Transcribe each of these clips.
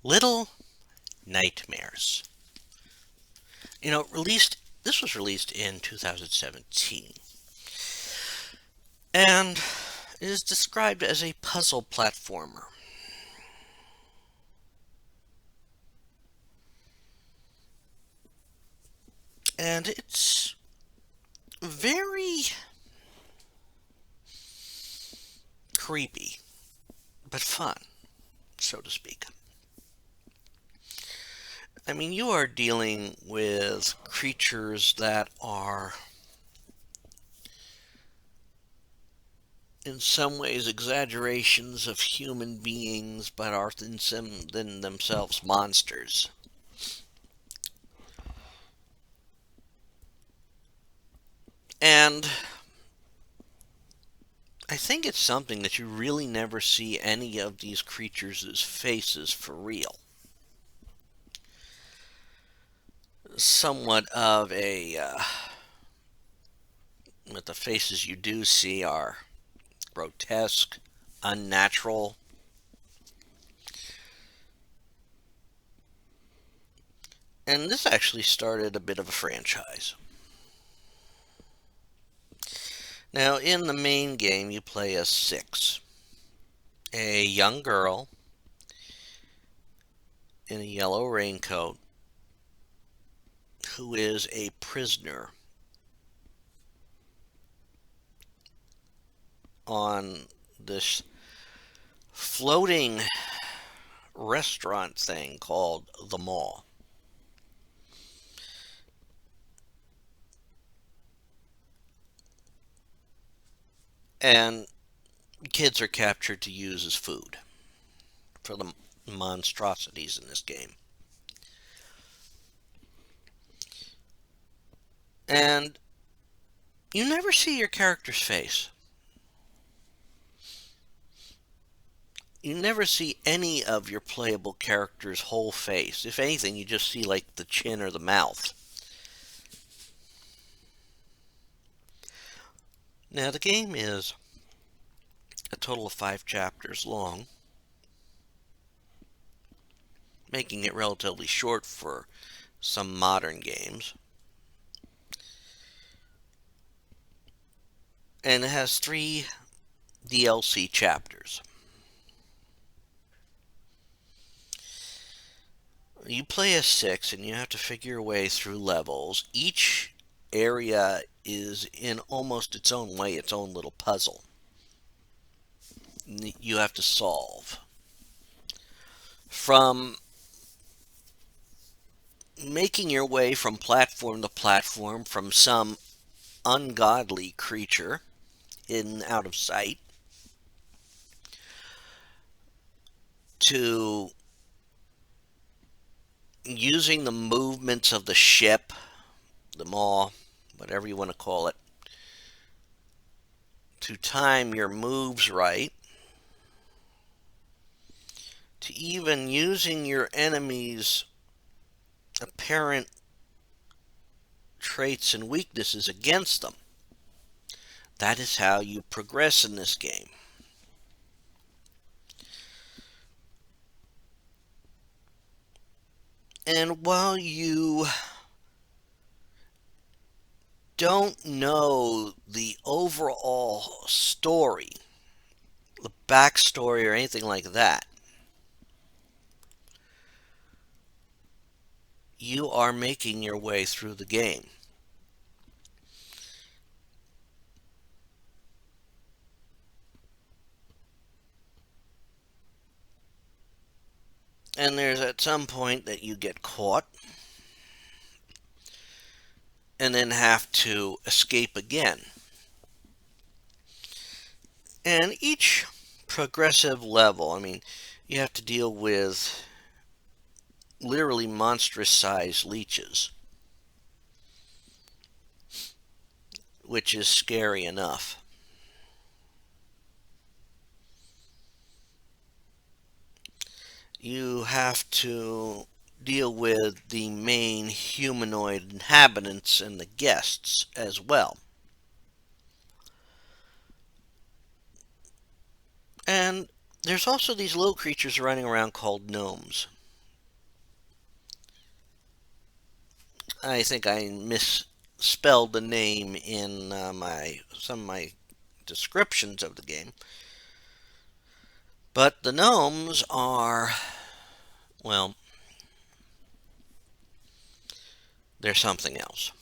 Little Nightmares. This was released in 2017 and is described as a puzzle platformer. And it's very creepy, but fun, so to speak. I mean, you are dealing with creatures that are, in some ways, exaggerations of human beings, but are in some then themselves monsters. And I think it's something that you really never see any of these creatures' faces for real. Somewhat of a, but the faces you do see are grotesque, unnatural, and this actually started a bit of a franchise. Now, in the main game, you play as Six, a young girl in a yellow raincoat who is a prisoner on this floating restaurant thing called the mall. And kids are captured to use as food for the monstrosities in this game. And you never see your character's face. You never see any of your playable character's whole face. If anything, you just see like the chin or the mouth. Now, the game is a total of 5 chapters long, making it relatively short for some modern games. And it has 3 DLC chapters. You play as Six, and you have to figure your way through levels. Each area is in almost its own way, its own little puzzle you have to solve. From making your way from platform to platform from some ungodly creature hidden out of sight to using the movements of the ship, the mall, whatever you want to call it, to time your moves right, to even using your enemy's apparent traits and weaknesses against them. That is how you progress in this game. And while you don't know the overall story, the backstory, or anything like that, you are making your way through the game. And there's at some point that you get caught and then have to escape again. And each progressive level, I mean, you have to deal with literally monstrous sized leeches, which is scary enough. You have to deal with the main humanoid inhabitants and the guests as well. And there's also these little creatures running around called gnomes. I think I misspelled the name in some of my descriptions of the game. But the gnomes are, well, they're something else.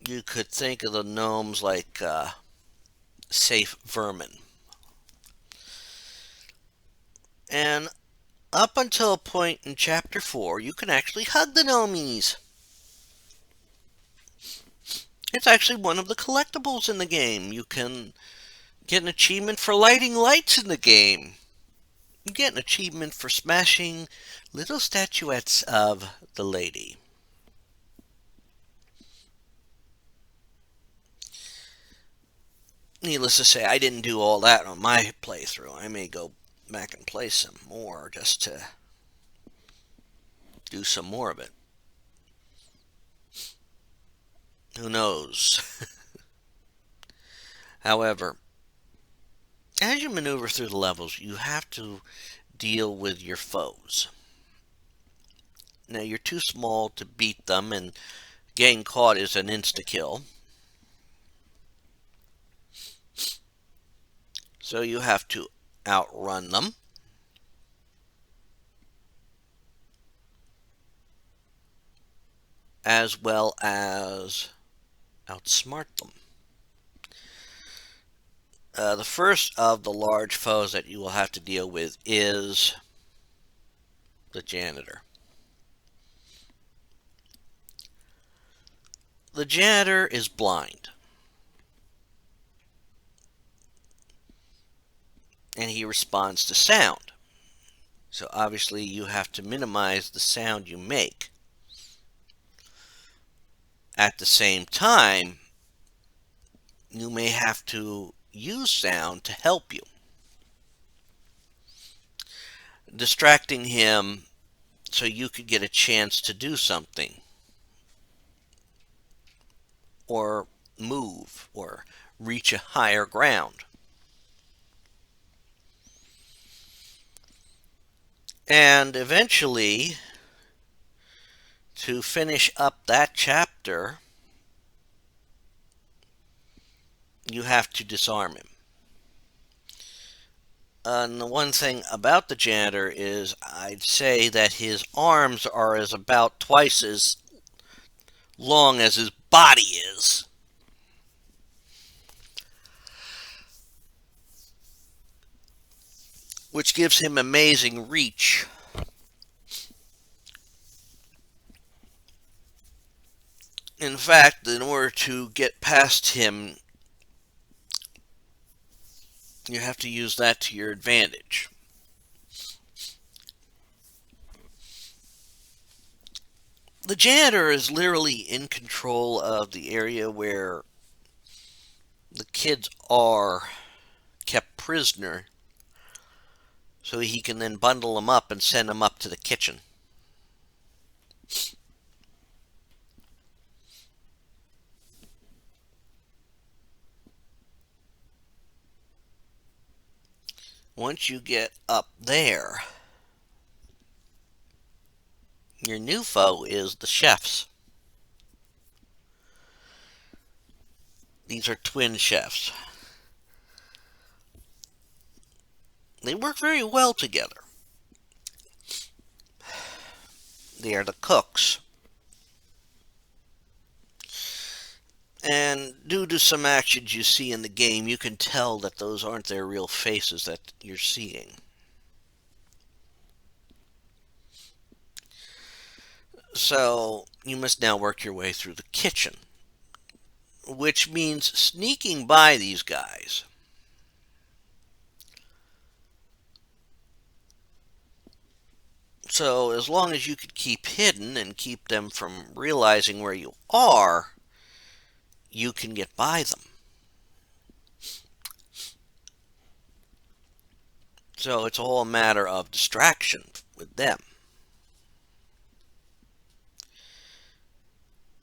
You could think of the gnomes like safe vermin. And up until a point in Chapter 4, you can actually hug the gnomies. It's actually one of the collectibles in the game. You can get an achievement for lighting lights in the game. You get an achievement for smashing little statuettes of the lady. Needless to say, I didn't do all that on my playthrough. I may go back and play some more just to do some more of it. Who knows? However, as you maneuver through the levels, you have to deal with your foes. Now, you're too small to beat them, and getting caught is an insta-kill. So you have to outrun them, as well as outsmart them. The first of the large foes that you will have to deal with is the janitor. The janitor is blind, and he responds to sound. So obviously you have to minimize the sound you make. At the same time, you may have to use sound to help you, distracting him so you could get a chance to do something, or move, or reach a higher ground. And eventually, to finish up that chapter, you have to disarm him. And the one thing about the janitor is I'd say that his arms are as about twice as long as his body is. Which gives him amazing reach. In fact, in order to get past him, you have to use that to your advantage. The janitor is literally in control of the area where the kids are kept prisoner, so he can then bundle them up and send them up to the kitchen. Once you get up there, your new foe is the chefs. These are twin chefs. They work very well together. They are the cooks. And due to some actions you see in the game, you can tell that those aren't their real faces that you're seeing. So you must now work your way through the kitchen, which means sneaking by these guys. So as long as you could keep hidden and keep them from realizing where you are, you can get by them. So it's all a matter of distraction with them.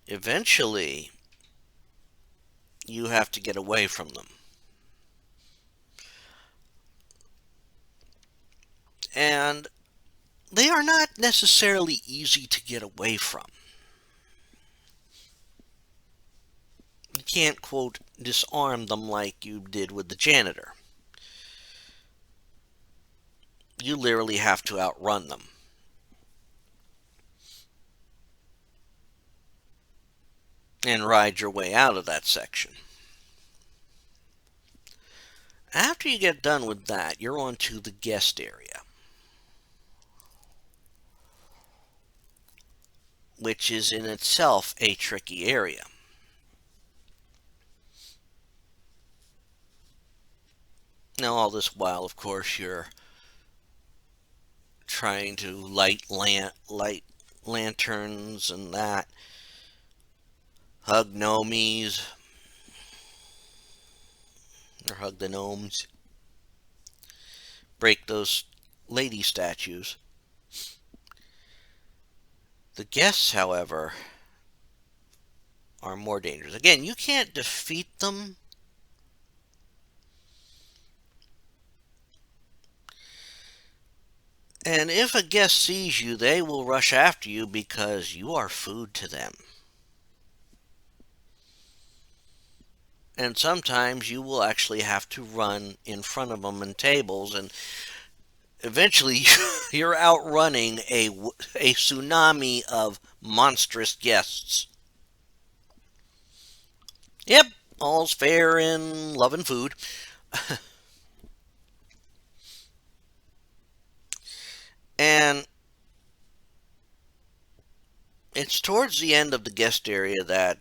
Eventually, you have to get away from them. And they are not necessarily easy to get away from. You can't, quote, disarm them like you did with the janitor. You literally have to outrun them. And ride your way out of that section. After you get done with that, you're on to the guest area, which is in itself a tricky area. Now, all this while, of course, you're trying to light lanterns and that, hug gnomies, or hug the gnomes, break those lady statues. The guests, however, are more dangerous. Again, you can't defeat them. And if a guest sees you, they will rush after you because you are food to them. And sometimes you will actually have to run in front of them in tables, and eventually you're outrunning a tsunami of monstrous guests. Yep, all's fair in love and food. And it's towards the end of the guest area that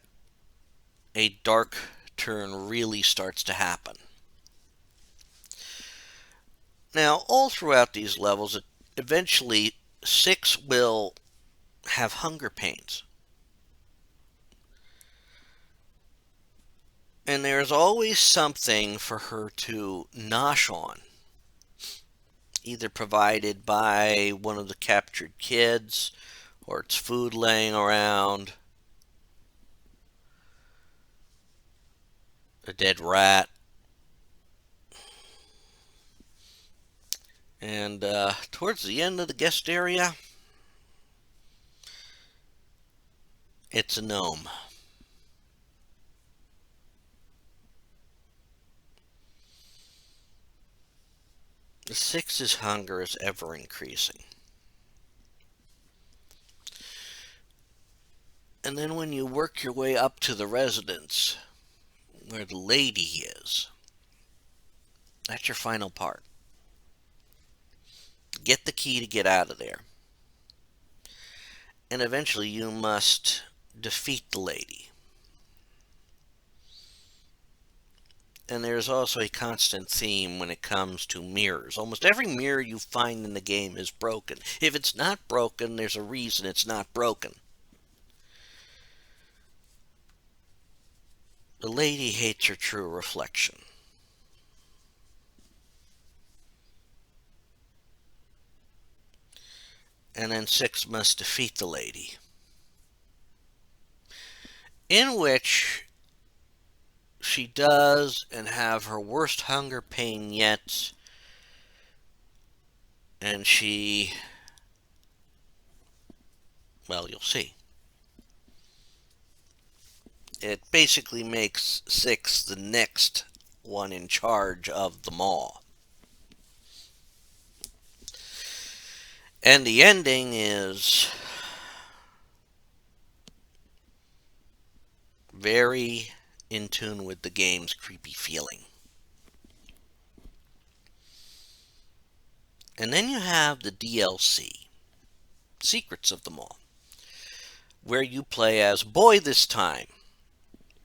a dark turn really starts to happen. Now, all throughout these levels, eventually 6 will have hunger pains. And there's always something for her to nosh on, either provided by one of the captured kids, or it's food laying around, a dead rat. And towards the end of the guest area, it's a gnome. The 6's hunger is ever increasing. And then when you work your way up to the residence where the lady is, that's your final part. Get the key to get out of there. And eventually you must defeat the lady. And there's also a constant theme when it comes to mirrors. Almost every mirror you find in the game is broken. If it's not broken, there's a reason it's not broken. The lady hates her true reflection. And then 6 must defeat the lady. In which she does and have her worst hunger pain yet. And she, well, you'll see. It basically makes 6 the next one in charge of them all. And the ending is very in tune with the game's creepy feeling. And then you have the DLC, Secrets of the Mall, where you play as boy this time.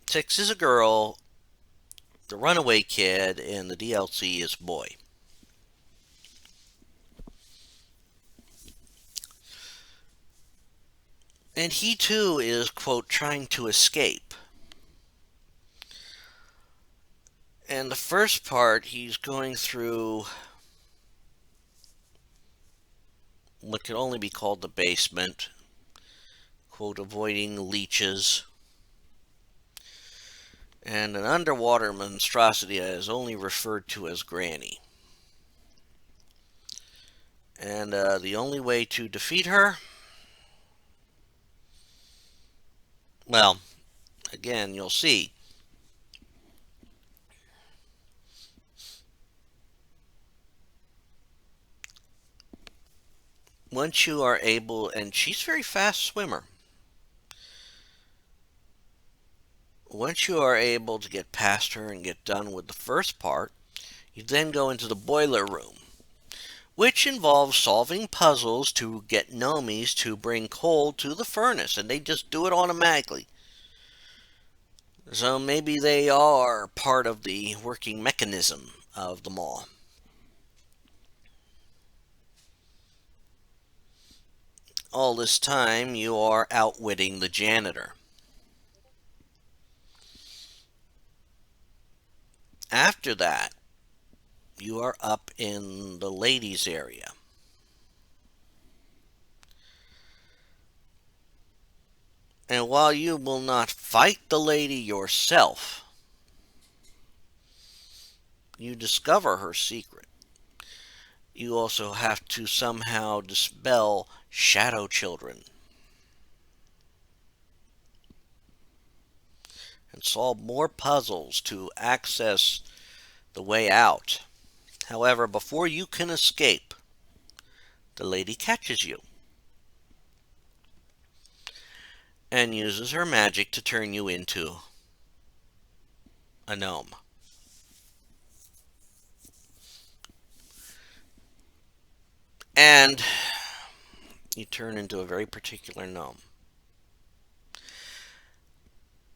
6 is a girl, the runaway kid, and the DLC is boy. And he too is, quote, trying to escape. And the first part, he's going through what can only be called the basement, quote, avoiding leeches, and an underwater monstrosity that is only referred to as Granny. And the only way to defeat her, well, again, you'll see. Once you are able, and she's a very fast swimmer, once you are able to get past her and get done with the first part, you then go into the boiler room, which involves solving puzzles to get Nomies to bring coal to the furnace, and they just do it automatically. So maybe they are part of the working mechanism of the mall. All this time, you are outwitting the janitor. After that, you are up in the ladies' area. And while you will not fight the lady yourself, you discover her secret. You also have to somehow dispel shadow children and solve more puzzles to access the way out. However, before you can escape, the lady catches you and uses her magic to turn you into a gnome. And you turn into a very particular gnome.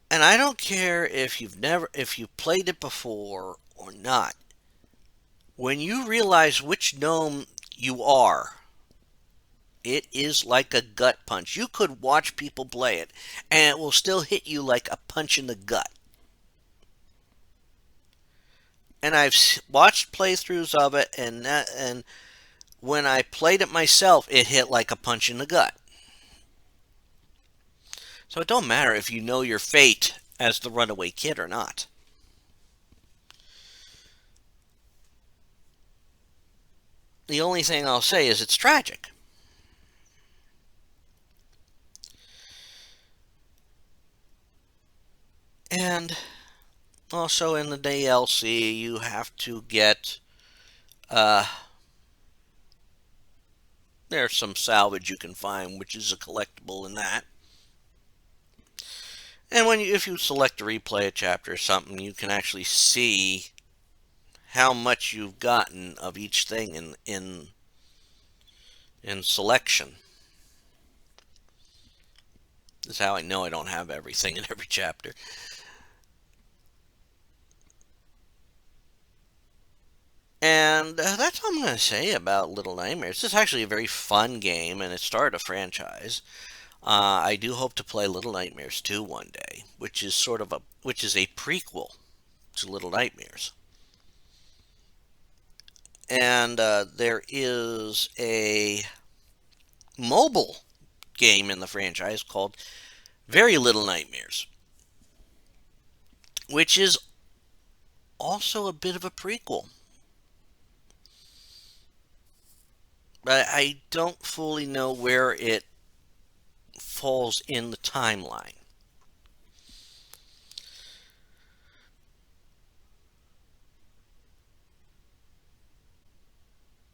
And I don't care if you've played it before or not. When you realize which gnome you are, it is like a gut punch. You could watch people play it, and it will still hit you like a punch in the gut. And I've watched playthroughs of it, and when I played it myself, it hit like a punch in the gut. So it don't matter if you know your fate as the runaway kid or not. The only thing I'll say is it's tragic. And also in the DLC, you have to get uh, there's some salvage you can find, which is a collectible in that. And if you select to replay a chapter or something, you can actually see how much you've gotten of each thing in selection. That's how I know I don't have everything in every chapter. And that's all I'm going to say about Little Nightmares. It's actually a very fun game, and it started a franchise. I do hope to play Little Nightmares 2 one day, which is a prequel to Little Nightmares. And there is a mobile game in the franchise called Very Little Nightmares, which is also a bit of a prequel. But I don't fully know where it falls in the timeline.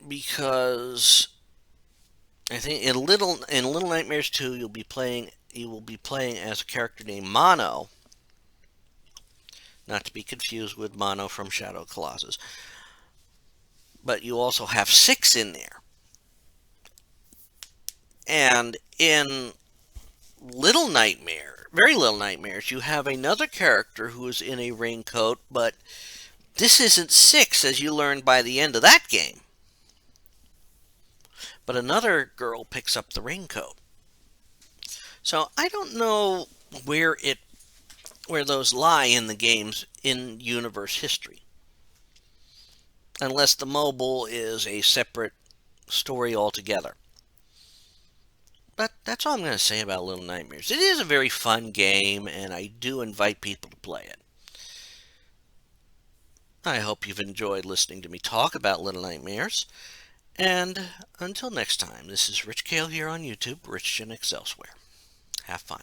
Because I think in Little Nightmares 2 you will be playing as a character named Mono, not to be confused with Mono from Shadow Colossus. But you also have 6 in there. And in Very Little Nightmares, you have another character who is in a raincoat, but this isn't 6 as you learn by the end of that game. But another girl picks up the raincoat. So I don't know where those lie in the game's in universe history. Unless the mobile is a separate story altogether. But that's all I'm going to say about Little Nightmares. It is a very fun game, and I do invite people to play it. I hope you've enjoyed listening to me talk about Little Nightmares. And until next time, this is Rich Kale here on YouTube, Rich Gen X elsewhere. Have fun.